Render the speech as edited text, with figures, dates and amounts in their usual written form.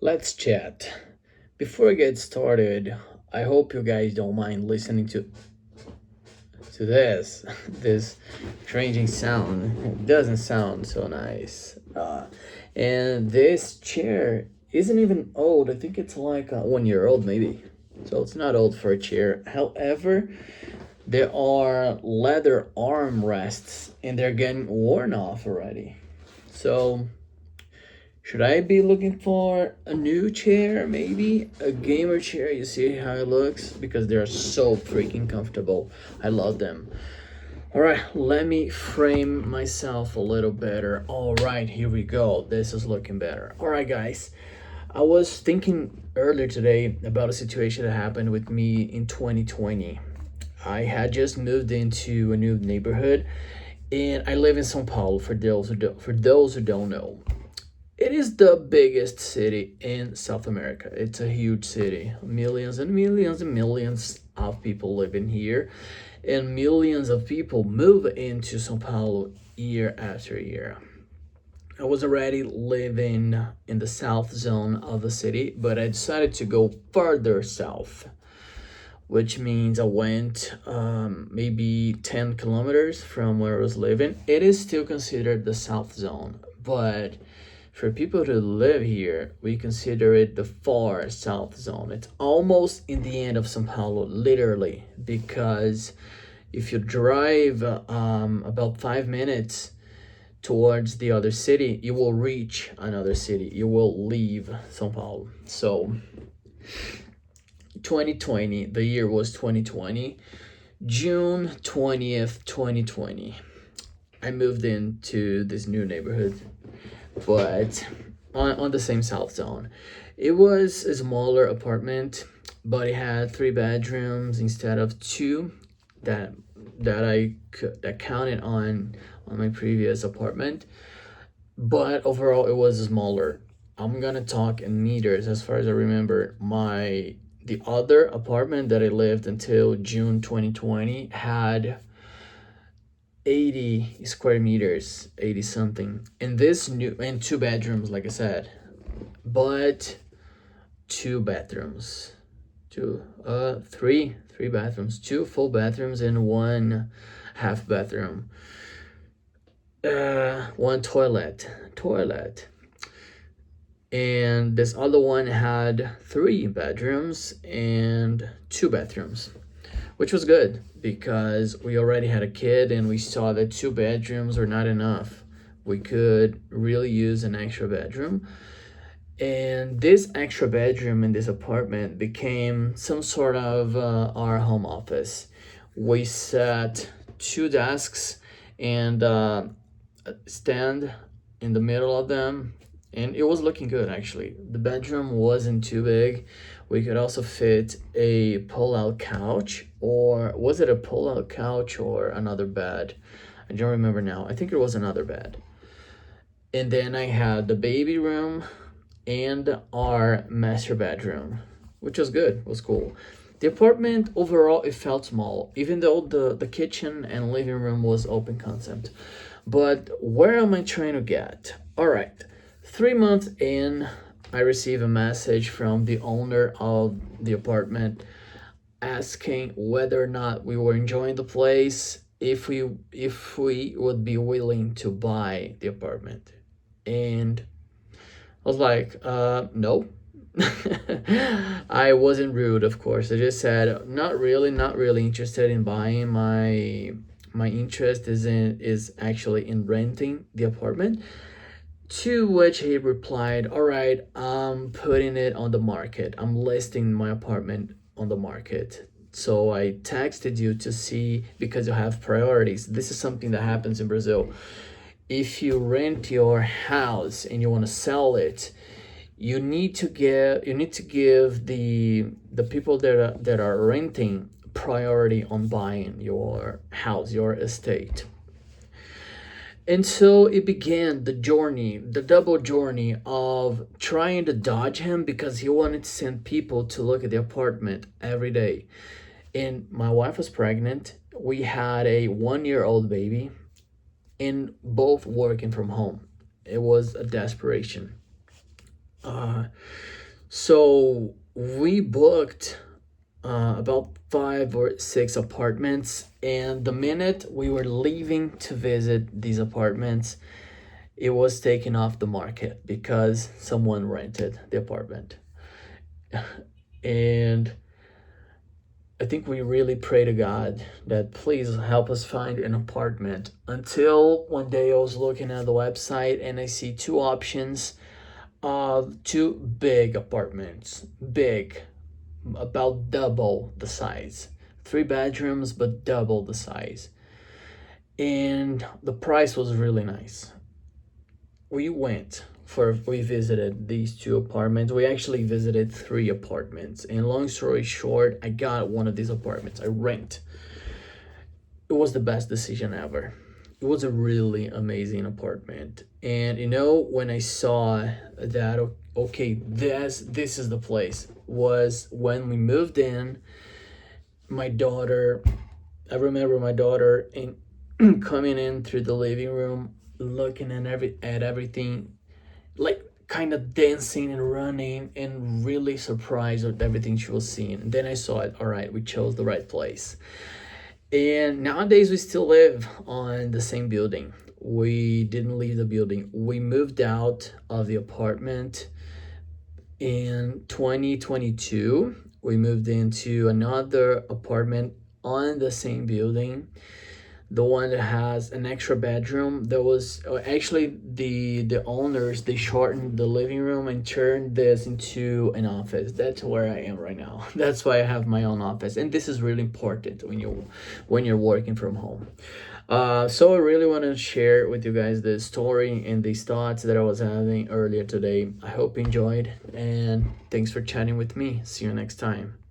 Let's chat. Before I get started, I hope you guys don't mind listening to this this changing sound. It doesn't sound so nice. And this chair isn't even old. I think it's like 1 year old maybe. So it's not old for a chair. However, there are leather armrests and they're getting worn off already. So should I be looking for a new chair, maybe? A gamer chair, you see how it looks? Because they're so freaking comfortable. I love them. Alright, let me frame myself a little better. Alright, here we go. This is looking better. Alright, guys. I was thinking earlier today about a situation that happened with me in 2020. I had just moved into a new neighborhood and I live in São Paulo for those who don't know. It is the biggest city in South America. It's a huge city. Millions and millions and millions of people live in here. And millions of people move into Sao Paulo year after year. I was already living in the south zone of the city, but I decided to go further south, which means I went maybe 10 kilometers from where I was living. It is still considered the south zone, but for people to live here, we consider it the far south zone. It's almost in the end of São Paulo, literally, because if you drive about 5 minutes towards the other city, you will reach another city. You will leave São Paulo. So 2020, the year was 2020, June 20th, 2020. I moved into this new neighborhood, but on the same south zone. It was a smaller apartment, but it had 3 bedrooms instead of two that that counted on my previous apartment. But overall, it was smaller. I'm gonna talk in meters as far as I remember. The other apartment that I lived until June 2020 had 80 square meters, 80 something. And this new, and 2 bedrooms, like I said, but 2 bathrooms, three bathrooms, 2 full bathrooms and 1 half bathroom, one toilet. And this other one had 3 bedrooms and 2 bathrooms, which was good because we already had a kid and we saw that 2 bedrooms were not enough. We could really use an extra bedroom. And this extra bedroom in this apartment became some sort of our home office. We set 2 desks and a stand in the middle of them, and it was looking good actually. The bedroom wasn't too big. We could also fit a pull-out couch, or was it a pull-out couch or another bed? I don't remember now. I think it was another bed. And then I had the baby room and our master bedroom, which was good, was cool. The apartment overall, it felt small, even though the kitchen and living room was open concept. But where am I trying to get? All right, 3 months in, I received a message from the owner of the apartment asking whether or not we were enjoying the place, if we would be willing to buy the apartment. And I was like, no. I wasn't rude, of course. I just said, not really interested in buying. My interest is actually in renting the apartment. To which he replied, all right, I'm putting it on the market. I'm listing my apartment on the market. So I texted you to see, because you have priorities. This is something that happens in Brazil. If you rent your house and you want to sell it, you need to give the people that are renting priority on buying your house, your estate. And so it began the journey, the double journey of trying to dodge him because he wanted to send people to look at the apartment every day. And my wife was pregnant. We had a 1 year old baby and both working from home. It was a desperation. So we booked about 5 or 6 apartments, and the minute we were leaving to visit these apartments, it was taken off the market because someone rented the apartment. And I think we really pray to God that please help us find an apartment. Until one day I was looking at the website and I see 2 options of 2 big apartments. Big, about double the size. 3 bedrooms, but double the size. And the price was really nice. We visited these 2 apartments. We actually visited 3 apartments, and long story short, I got one of these apartments. I rent. It was the best decision ever. It was a really amazing apartment. And when I saw that, okay, this is the place, was when we moved in. My daughter, I remember my daughter coming in through the living room, looking at everything, like kind of dancing and running, and really surprised with everything she was seeing. And then I saw it. All right, we chose the right place. And nowadays we still live on the same building. We didn't leave the building. We moved out of the apartment in 2022. We moved into another apartment on the same building, the one that has an extra bedroom. There was actually the owners, they shortened the living room and turned this into an office. That's where I am right now. That's why I have my own office, and this is really important when you're working from home. So I really want to share with you guys this story and these thoughts that I was having earlier today. I hope you enjoyed, and thanks for chatting with me. See you next time.